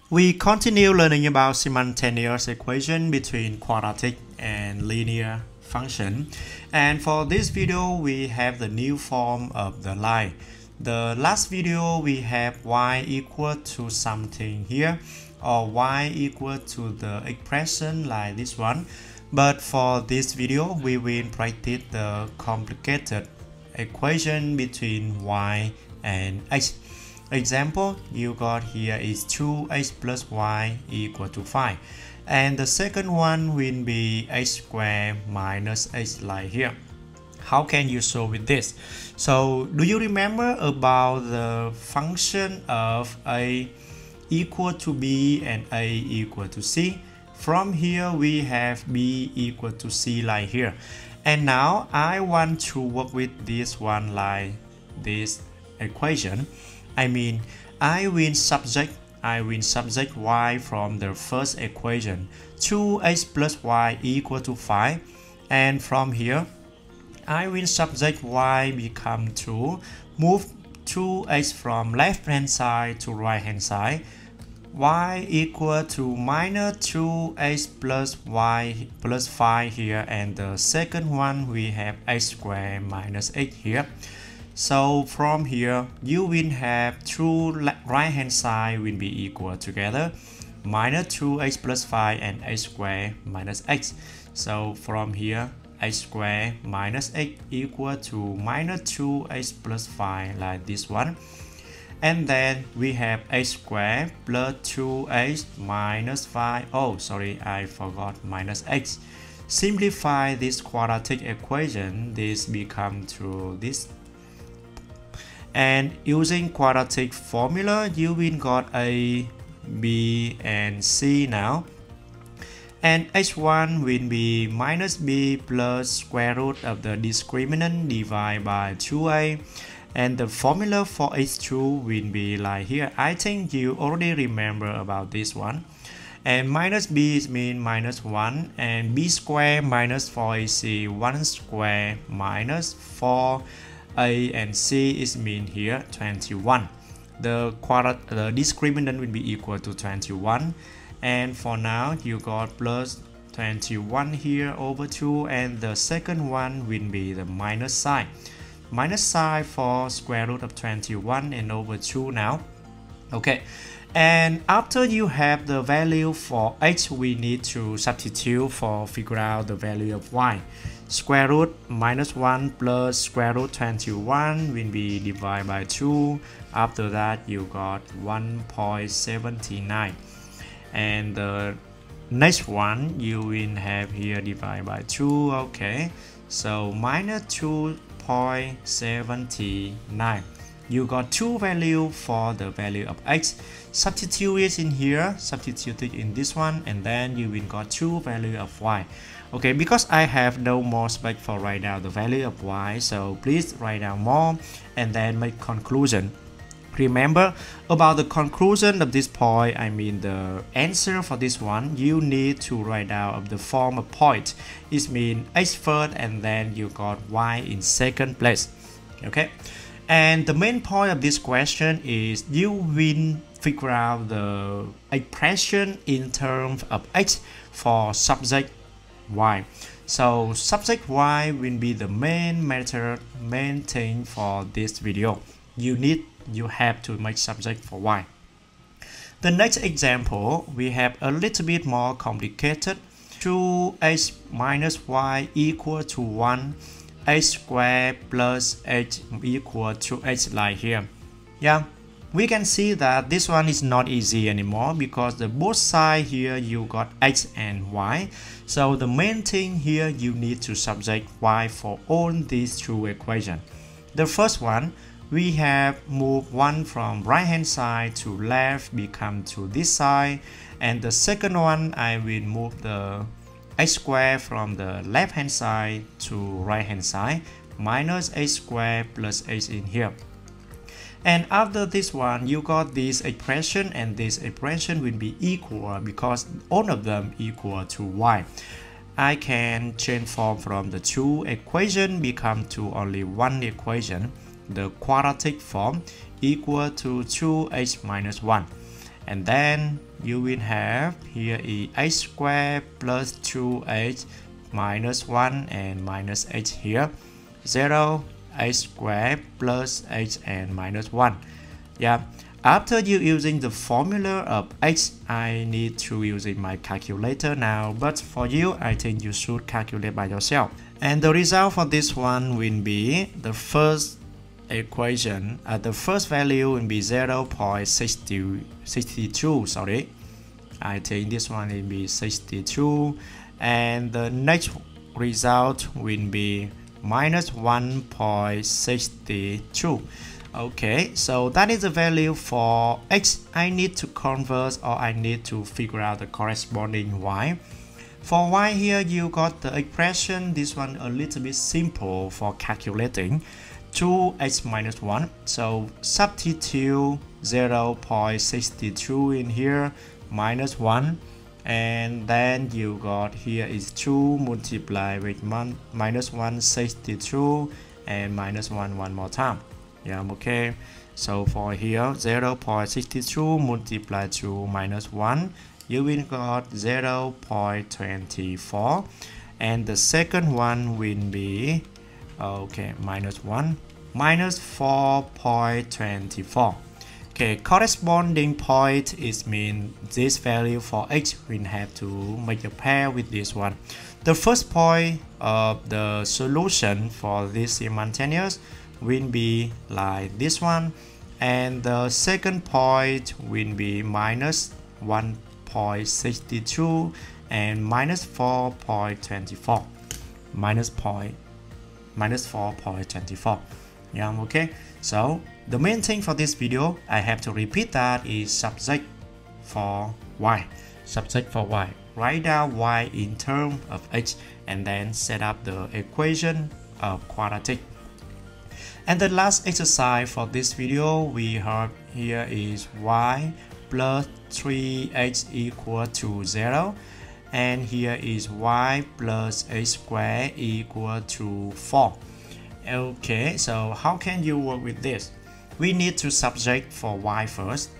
We continue learning about simultaneous equation between quadratic and linear function. And for this video, we have the new form of the line. The last video, we have y equal to something here, or y equal to the expression like this one. But for this video, we will practice the complicated equation between y and x. Example you got here is 2x plus y equal to 5, and the second one will be x squared minus x like here. How can you solve with this? So do you remember about the function of a equal to b and a equal to c? From here we have b equal to c like here, and now I want to work with this one like this equation. I mean, I will subject y from the first equation, 2x plus y equal to 5, and from here I will subject y become 2, move 2x from left hand side to right hand side, y equal to minus 2x plus y plus 5 here, and the second one we have x squared minus 8 here. So from here you will have two right hand side will be equal together, minus 2x plus 5 and x squared minus x. So from here x squared minus 8 equal to minus 2x plus 5 like this one. And then we have x squared plus 2x minus 5. Oh, sorry, I forgot minus x. Simplify this quadratic equation, this become to this. And using quadratic formula, you will got a, b, and c now. And h1 will be minus b plus square root of the discriminant divided by 2a. And the formula for h2 will be like here. I think you already remember about this one. And minus b means minus 1. And b squared minus 4ac, 1 squared minus 4. A and C is mean here 21. The discriminant will be equal to 21, and for now you got plus 21 here over 2, and the second one will be the minus sign for square root of 21 and over 2 now. Okay, and after you have the value for h, we need to substitute for figure out the value of y. Square root minus 1 plus square root 21 will be divided by 2. After that you got 1.79, and the next one you will have here divided by 2. Okay, so minus 2.79. You got two values for the value of x. Substitute it in here, substitute it in this one, and then you will got two value of y. Okay, because I have no more space for write down the value of y, so please write down more and then make conclusion. Remember about the conclusion of this point, I mean the answer for this one, you need to write down of the form of point. It means x first and then you got y in second place. Okay, and the main point of this question is you will figure out the expression in terms of x for subject y. So subject y will be the main method, main thing for this video. You have to make subject for y. The next example we have a little bit more complicated. 2x minus y equal to 1, x squared plus h equal to h like here. Yeah, we can see that this one is not easy anymore because the both sides here you got x and y. So the main thing here, you need to subject y for all these two equations. The first one, we have moved one from right hand side to left become to this side, and the second one I will move the x squared from the left hand side to right hand side, minus x squared plus h in here. And after this one, you got this expression, and this expression will be equal because all of them equal to y. I can change form from the two equation become to only one equation, the quadratic form equal to 2x minus 1. and then you will have here is h squared plus 2h minus 1 and minus h here, 0, h squared plus h and minus 1. Yeah, after you using the formula of h, I need to using my calculator now, but for you, I think you should calculate by yourself. And the result for this one will be the first equation, the first value will be 0.62, sorry. I think this one will be 62, and the next result will be minus 1.62. Okay, so that is the value for x. I need to convert, or I need to figure out the corresponding y. For y here, you got the expression, this one a little bit simple for calculating, 2x minus 1. So substitute 0.62 in here, minus 1. And then you got here is 2 multiplied with minus 162 and minus 1 one more time. Yeah, okay. So for here 0.62 multiplied to minus 1, you will got 0.24, and the second one will be minus 1 minus 4.24. Okay, corresponding point is mean this value for x will have to make a pair with this one. The first point of the solution for this simultaneous will be like this one, and the second point will be minus 1.62 and minus 4.24, minus 4.24. Yeah, okay. So the main thing for this video, I have to repeat that, is subject for y. Subject for y. Write down y in terms of x and then set up the equation of quadratic. And the last exercise for this video we have here is y plus 3x equal to 0. And here is y plus h squared equal to 4. Okay, so how can you work with this? We need to subject for y first.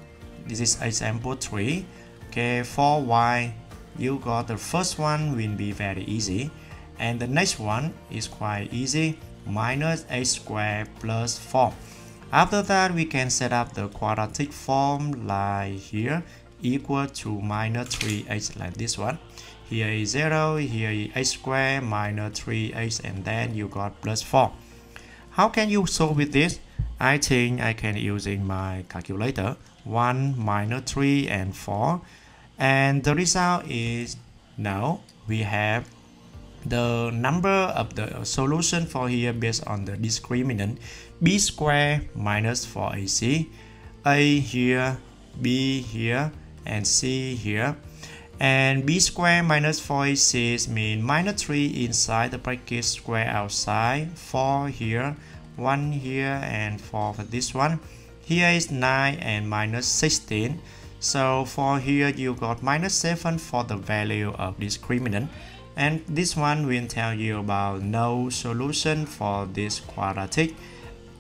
This is example 3. Okay, for y, you got the first one will be very easy. And the next one is quite easy. Minus h squared plus 4. After that, we can set up the quadratic form like here, equal to minus 3h like this one. Here is 0, here is h squared minus 3h, and then you got plus 4. How can you solve with this? I think I can using my calculator. 1 minus 3 and 4. And the result is, now we have the number of the solution for here based on the discriminant, b squared minus 4ac, a here, b here, and c here. And b squared minus 4ac means minus 3 inside the bracket, square outside, 4 here, 1 here, and 4 for this one. Here is 9 and minus 16. So for here you got minus 7 for the value of discriminant. And this one will tell you about no solution for this quadratic.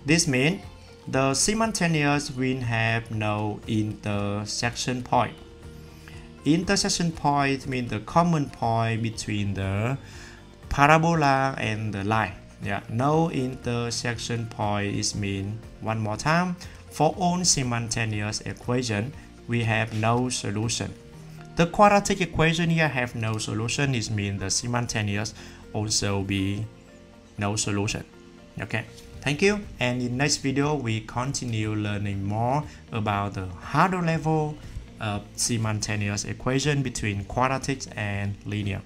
This means the simultaneous will have no intersection point. Intersection point means the common point between the parabola and the line. Yeah, no intersection point is mean, one more time, for all simultaneous equation we have no solution. The quadratic equation here have no solution, is mean the simultaneous also be no solution. Okay, thank you, and in next video we continue learning more about the harder level of simultaneous equation between quadratic and linear.